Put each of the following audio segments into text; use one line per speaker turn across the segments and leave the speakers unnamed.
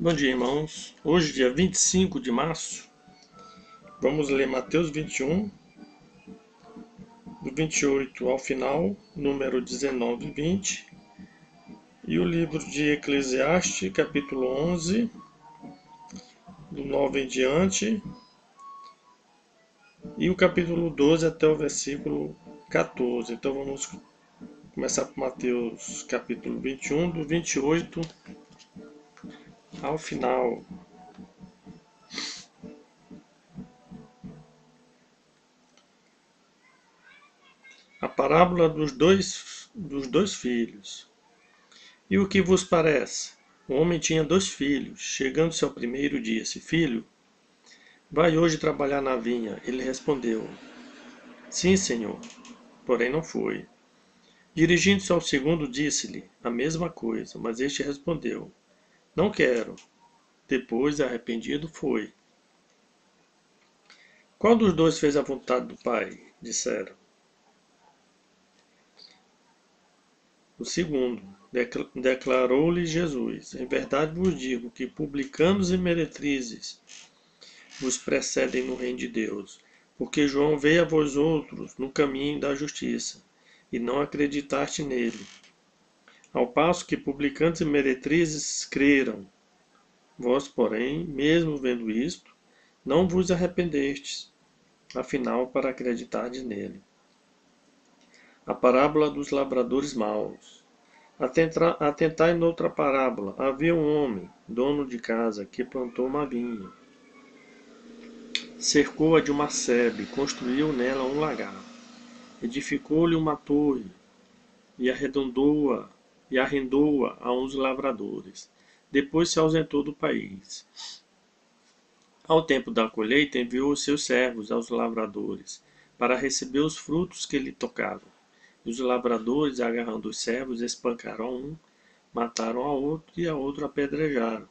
Bom dia, irmãos. Hoje, dia 25 de março, vamos ler Mateus 21, do 28 ao final, número 19 e 20, e o livro de Eclesiastes, capítulo 11, do 9 em diante, e o capítulo 12 até o versículo 14. Então vamos começar por Mateus, capítulo 21, do 28 ao final. A parábola dos dois filhos. E o que vos parece? O homem tinha 2 filhos. Chegando-se ao primeiro, disse: Filho, vai hoje trabalhar na vinha. Ele respondeu: Sim, senhor. Porém não foi. Dirigindo-se ao segundo, disse-lhe a mesma coisa, mas este respondeu: Não quero. Depois, arrependido, foi. Qual dos dois fez a vontade do pai? Disseram. O segundo. Declarou-lhe Jesus: Em verdade vos digo que publicanos e meretrizes vos precedem no reino de Deus, porque João veio a vós outros no caminho da justiça, e não acreditaste nele. Ao passo que publicanos e meretrizes creram. Vós, porém, mesmo vendo isto, não vos arrependestes, afinal, para acreditardes nele. A parábola dos lavradores maus. Atentai noutra parábola. Havia um homem, dono de casa, que plantou uma vinha. Cercou-a de uma sebe, construiu nela um lagar, edificou-lhe uma torre e arrendou-a a uns lavradores. Depois se ausentou do país. Ao tempo da colheita, enviou os seus servos aos lavradores para receber os frutos que lhe tocavam. E os lavradores, agarrando os servos, espancaram a um, mataram a outro e a outro apedrejaram.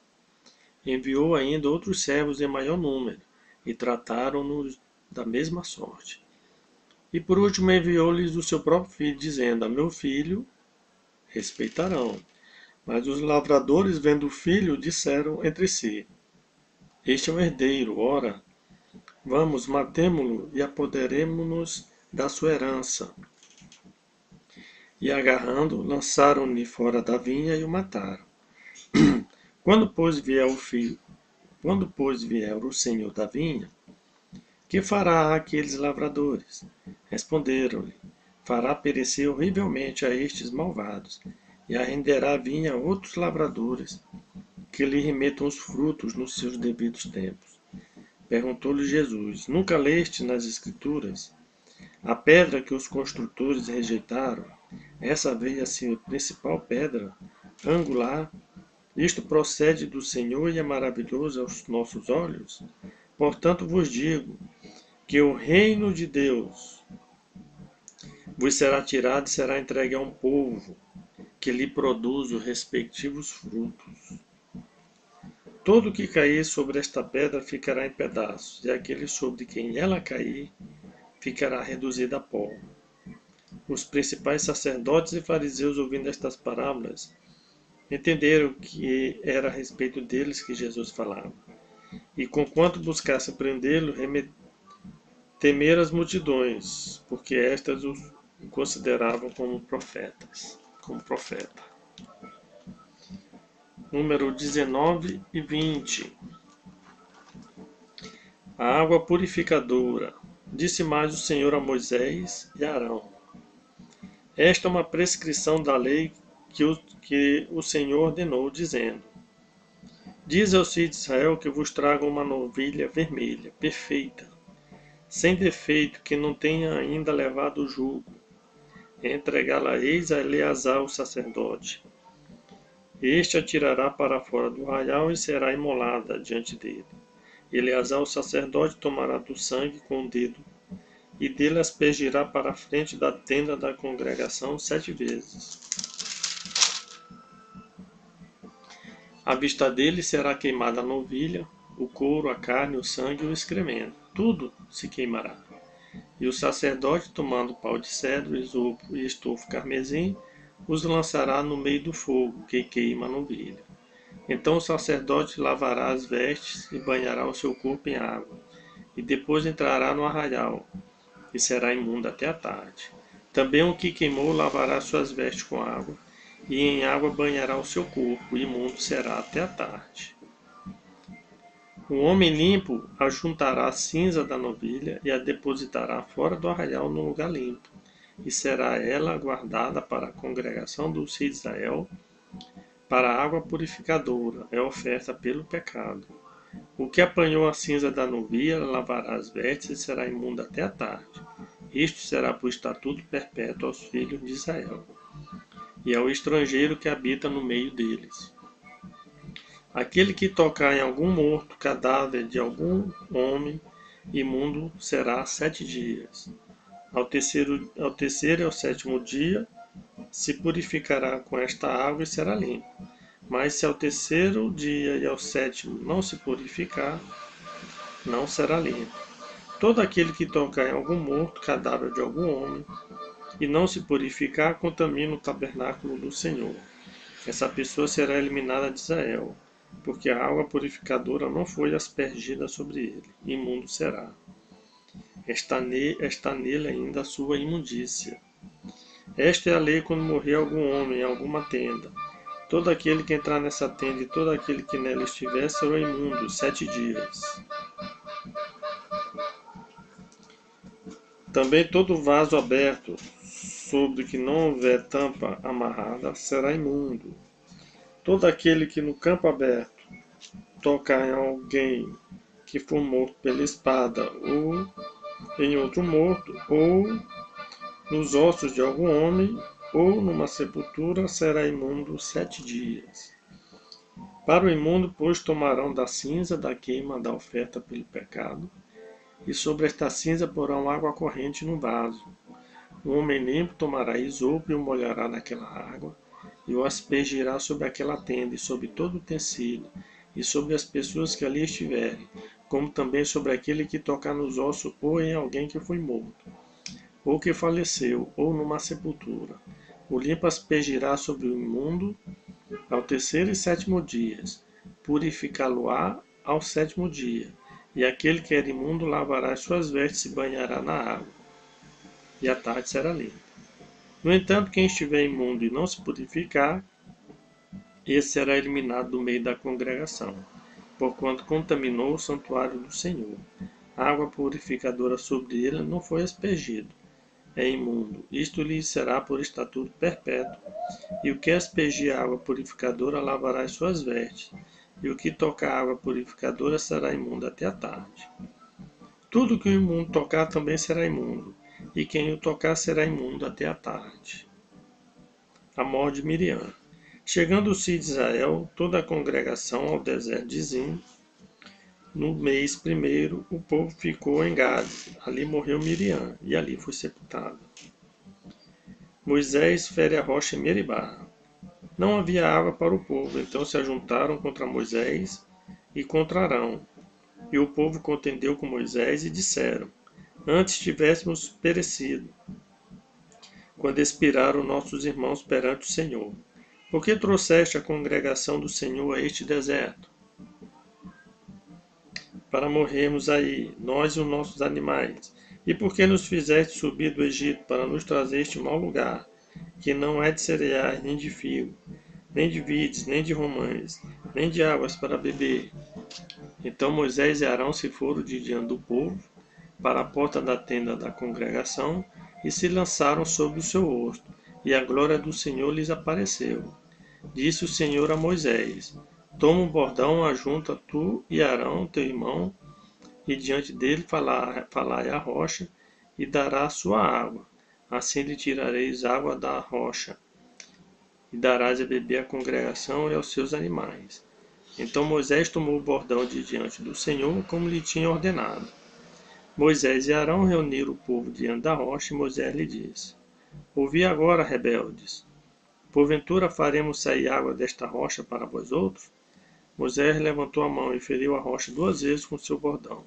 Enviou ainda outros servos em maior número, e trataram-nos da mesma sorte. E por último enviou-lhes o seu próprio filho, dizendo: A meu filho respeitarão. Mas os lavradores, vendo o filho, disseram entre si: Este é o herdeiro, ora, vamos, matemo-lo e apoderemo-nos da sua herança. E agarrando, lançaram-no fora da vinha e o mataram. Quando, pois, vier o senhor da vinha, que fará àqueles lavradores? Responderam-lhe: Fará perecer horrivelmente a estes malvados, e arrenderá a vinha a outros lavradores, que lhe remetam os frutos nos seus devidos tempos. Perguntou-lhe Jesus: Nunca leste nas Escrituras? A pedra que os construtores rejeitaram, essa veio a ser a principal pedra angular. Isto procede do Senhor e é maravilhoso aos nossos olhos. Portanto vos digo que o reino de Deus vos será tirado e será entregue a um povo que lhe produz os respectivos frutos. Todo que cair sobre esta pedra ficará em pedaços, e aquele sobre quem ela cair ficará reduzido a pó. Os principais sacerdotes e fariseus, ouvindo estas parábolas, entenderam que era a respeito deles que Jesus falava. E conquanto buscassem prendê-lo, temeram as multidões, porque estas o consideravam como profeta. Número 19 e 20. A água purificadora. Disse mais o Senhor a Moisés e a Arão: Esta é uma prescrição da lei que o Senhor ordenou, dizendo: Diz aos filhos de Israel que vos tragam uma novilha vermelha, perfeita, sem defeito, que não tenha ainda levado o jugo. Entregá-la-eis a Eleazar, o sacerdote. Este a tirará para fora do arraial e será imolada diante dele. Eleazar, o sacerdote, tomará do sangue com o dedo e dele aspergirá para a frente da tenda da congregação 7 vezes. À vista dele será queimada a novilha, o couro, a carne, o sangue e o excremento. Tudo se queimará. E o sacerdote, tomando pau de cedro, esopo e estofo carmesim, os lançará no meio do fogo que queima a novilha. Então o sacerdote lavará as vestes e banhará o seu corpo em água, e depois entrará no arraial, e será imundo até a tarde. Também o que queimou lavará suas vestes com água, e em água banhará o seu corpo, e imundo será até a tarde. O homem limpo ajuntará a cinza da novilha e a depositará fora do arraial no lugar limpo, e será ela guardada para a congregação dos filhos de Israel, para a água purificadora, é oferta pelo pecado. O que apanhou a cinza da novilha lavará as vestes e será imundo até a tarde. Isto será por estatuto perpétuo aos filhos de Israel, e ao estrangeiro que habita no meio deles. Aquele que tocar em algum morto cadáver de algum homem imundo será 7 dias. Ao terceiro e ao sétimo dia se purificará com esta água e será limpo. Mas se ao terceiro dia e ao sétimo não se purificar, não será limpo. Todo aquele que tocar em algum morto cadáver de algum homem e não se purificar, contamina o tabernáculo do Senhor. Essa pessoa será eliminada de Israel, porque a água purificadora não foi aspergida sobre ele. Imundo será. Está nele ainda a sua imundícia. Esta é a lei quando morrer algum homem em alguma tenda. Todo aquele que entrar nessa tenda e todo aquele que nela estiver será imundo 7 dias. Também todo vaso aberto, sobre que não houver tampa amarrada, será imundo. Todo aquele que no campo aberto tocar em alguém que for morto pela espada, ou em outro morto, ou nos ossos de algum homem, ou numa sepultura, será imundo 7 dias. Para o imundo, pois, tomarão da cinza da queima da oferta pelo pecado, e sobre esta cinza porão água corrente no vaso. O homem limpo tomará isopo e o molhará naquela água, e o aspergirá sobre aquela tenda e sobre todo o utensílio, e sobre as pessoas que ali estiverem, como também sobre aquele que tocar nos ossos ou em alguém que foi morto, ou que faleceu, ou numa sepultura. O limpo aspergirá sobre o imundo ao terceiro e sétimo dias, purificá-lo-á ao sétimo dia, e aquele que era imundo lavará as suas vestes e banhará na água, e à tarde será limpo. No entanto, quem estiver imundo e não se purificar, esse será eliminado do meio da congregação, porquanto contaminou o santuário do Senhor. A água purificadora sobre ele não foi aspergida. É imundo. Isto lhe será por estatuto perpétuo. E o que aspergir a água purificadora lavará as suas vestes, e o que tocar a água purificadora será imundo até a tarde. Tudo que o imundo tocar também será imundo, e quem o tocar será imundo até a tarde. A morte de Miriam. Chegando os filhos de Israel, toda a congregação ao deserto de Zim, no mês primeiro, o povo ficou em Gade. Ali morreu Miriam, e ali foi sepultada. Moisés fere a rocha em Meribá. Não havia água para o povo, então se ajuntaram contra Moisés e contra Arão. E o povo contendeu com Moisés e disseram: Antes tivéssemos perecido, quando expiraram nossos irmãos perante o Senhor. Por que trouxeste a congregação do Senhor a este deserto? Para morrermos aí, nós e os nossos animais. E por que nos fizeste subir do Egito para nos trazer este mau lugar, que não é de cereais, nem de figo, nem de vides, nem de romães, nem de águas para beber? Então Moisés e Arão se foram de diante do povo para a porta da tenda da congregação e se lançaram sobre o seu rosto, e a glória do Senhor lhes apareceu. Disse o Senhor a Moisés: Toma um bordão, ajunta tu e Arão, teu irmão, e diante dele falai a rocha, e dará a sua água. Assim lhe tirareis água da rocha, e darás a beber à congregação e aos seus animais. Então Moisés tomou o bordão de diante do Senhor, como lhe tinha ordenado. Moisés e Arão reuniram o povo diante da rocha, e Moisés lhe disse: Ouvi agora, rebeldes. Porventura faremos sair água desta rocha para vós outros? Moisés levantou a mão e feriu a rocha 2 vezes com seu bordão.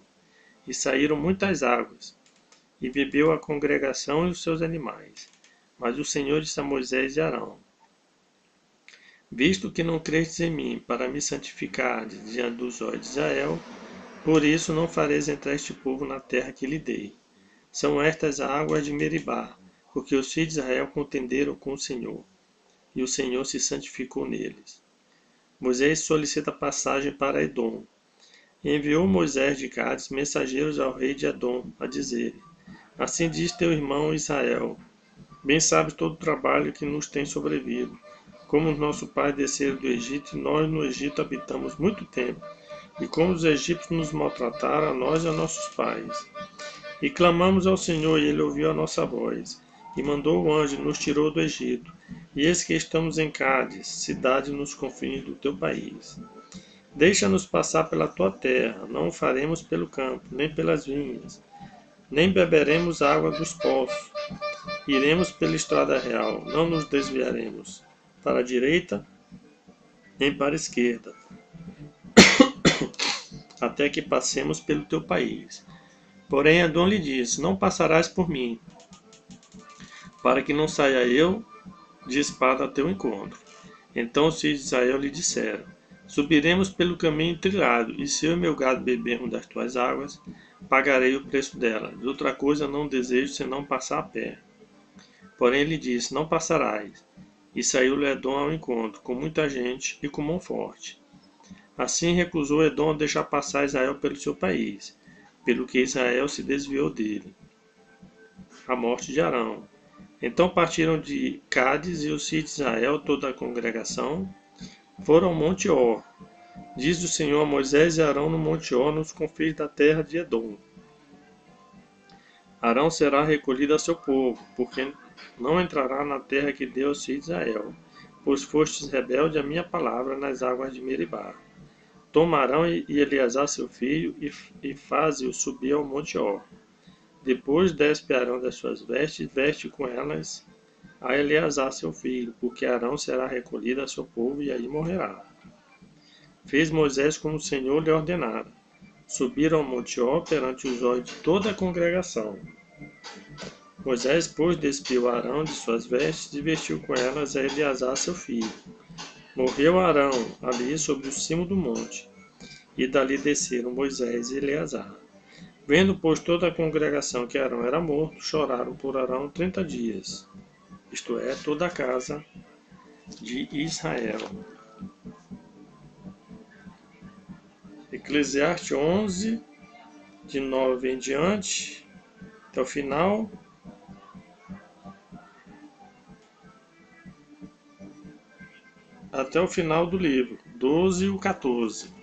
E saíram muitas águas, e bebeu a congregação e os seus animais. Mas o Senhor disse a Moisés e Arão: Visto que não crestes em mim, para me santificardes diante dos olhos de Israel, por isso não fareis entrar este povo na terra que lhe dei. São estas águas de Meribá, porque os filhos de Israel contenderam com o Senhor, e o Senhor se santificou neles. Moisés solicita passagem para Edom. Enviou Moisés de Cádiz mensageiros ao rei de Edom, a dizer: Assim diz teu irmão Israel: Bem sabes todo o trabalho que nos tem sobrevido. Como nosso pai desceram do Egito, e nós no Egito habitamos muito tempo, e como os egípcios nos maltrataram, a nós e a nossos pais. E clamamos ao Senhor, e ele ouviu a nossa voz, e mandou o anjo, e nos tirou do Egito. E eis que estamos em Cádiz, cidade nos confins do teu país. Deixa-nos passar pela tua terra, não o faremos pelo campo, nem pelas vinhas, nem beberemos água dos poços. Iremos pela estrada real, não nos desviaremos para a direita nem para a esquerda, até que passemos pelo teu país. Porém, Edom lhe disse: Não passarás por mim, para que não saia eu de espada a teu encontro. Então os filhos de Israel lhe disseram: Subiremos pelo caminho trilhado, e se eu e meu gado bebermos das tuas águas, pagarei o preço delas. Outra coisa não desejo senão passar a pé. Porém ele disse: Não passarás. E saiu-lhe Edom ao encontro, com muita gente e com mão forte. Assim recusou Edom deixar passar Israel pelo seu país, pelo que Israel se desviou dele. A morte de Arão. Então partiram de Cádiz e os filhos de Israel, toda a congregação, foram ao Monte Or. Diz o Senhor a Moisés e Arão no Monte Or, nos confins da terra de Edom: Arão será recolhido a seu povo, porque não entrará na terra que deu aos filhos de Israel, pois fostes rebelde à minha palavra nas águas de Meribá. Toma Arão e Eleazar seu filho, e faze-o subir ao Monte Or. Depois despe Arão das suas vestes, veste com elas a Eleazar seu filho, porque Arão será recolhido a seu povo e aí morrerá. Fez Moisés como o Senhor lhe ordenara. Subiram ao Monte Or perante os olhos de toda a congregação. Moisés, pois, despiu Arão de suas vestes e vestiu com elas a Eleazar seu filho. Morreu Arão ali sobre o cimo do monte, e dali desceram Moisés e Eleazar. Vendo, pois, toda a congregação que Arão era morto, choraram por Arão 30 dias, isto é, toda a casa de Israel. Eclesiastes 11, de 9 em diante, até o final. Até o final do livro, 12 e o 14.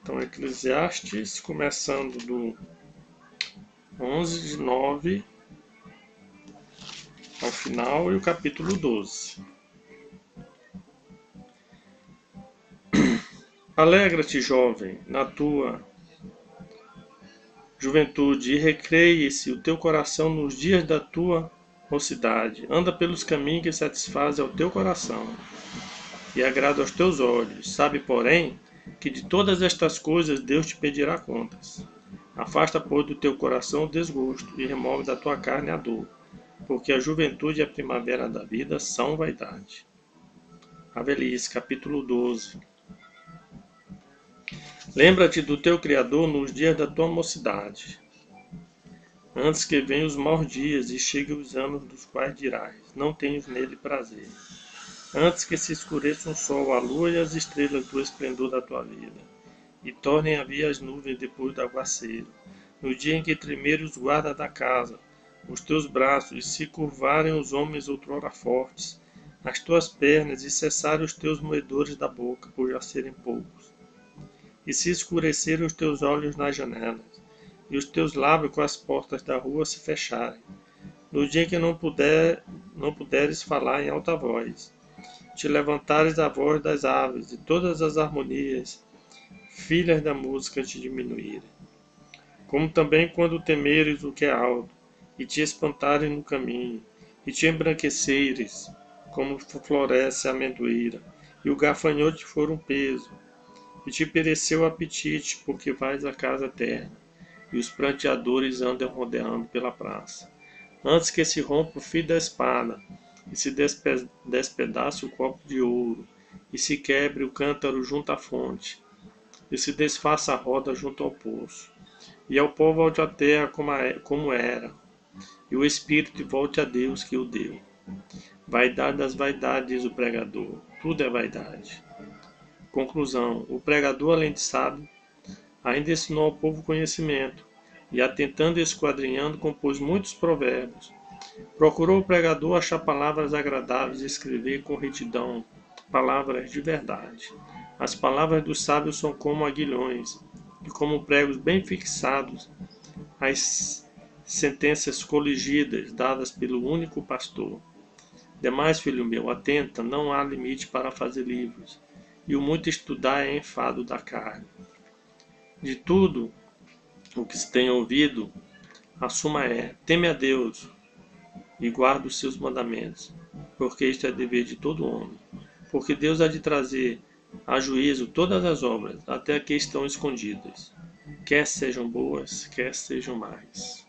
Então, Eclesiastes, começando do 11, de 9 ao final, e o capítulo 12. Alegra-te, jovem, na tua juventude, e recreie-se o teu coração nos dias da tua mocidade. Anda pelos caminhos que satisfazem ao teu coração e agrada aos teus olhos. Sabe, porém, que de todas estas coisas Deus te pedirá contas. Afasta, pois, do teu coração o desgosto e remove da tua carne a dor, porque a juventude e a primavera da vida são vaidade. A velhice, capítulo 12. Lembra-te do teu Criador nos dias da tua mocidade, antes que venham os maus dias e cheguem os anos dos quais dirás: não tenho nele prazer. Antes que se escureça o sol, a lua e as estrelas do esplendor da tua vida, e tornem a vir as nuvens depois do aguaceiro, no dia em que tremerem os guardas da casa, os teus braços, e se curvarem os homens outrora fortes, as tuas pernas, e cessarem os teus moedores da boca, por já serem poucos. E se escurecerem os teus olhos nas janelas, e os teus lábios com as portas da rua se fecharem, no dia em que não puderes falar em alta voz, te levantares a voz das aves, e todas as harmonias, filhas da música, te diminuírem. Como também quando temeres o que é alto, e te espantares no caminho, e te embranqueceres, como floresce a amendoeira, e o gafanhoto for um peso, e te pereceu o apetite, porque vais à casa eterna, e os pranteadores andam rodeando pela praça. antes que se rompa o fio da espada, e se despedace o copo de ouro, e se quebre o cântaro junto à fonte, e se desfaça a roda junto ao poço, e ao pó volte à terra como era, e o espírito volte a Deus que o deu. Vaidade das vaidades, diz o pregador, tudo é vaidade. Conclusão: o pregador, além de sábio, ainda ensinou ao povo conhecimento, e atentando e esquadrinhando, compôs muitos provérbios. Procurou o pregador achar palavras agradáveis e escrever com retidão palavras de verdade. As palavras dos sábios são como aguilhões, e como pregos bem fixados, as sentenças coligidas dadas pelo único pastor. Demais, filho meu, atenta, não há limite para fazer livros, e o muito estudar é enfado da carne. De tudo o que se tem ouvido, a suma é: teme a Deus e guarda os seus mandamentos, porque isto é dever de todo homem. Porque Deus há de trazer a juízo todas as obras, até que estão escondidas, quer sejam boas, quer sejam más.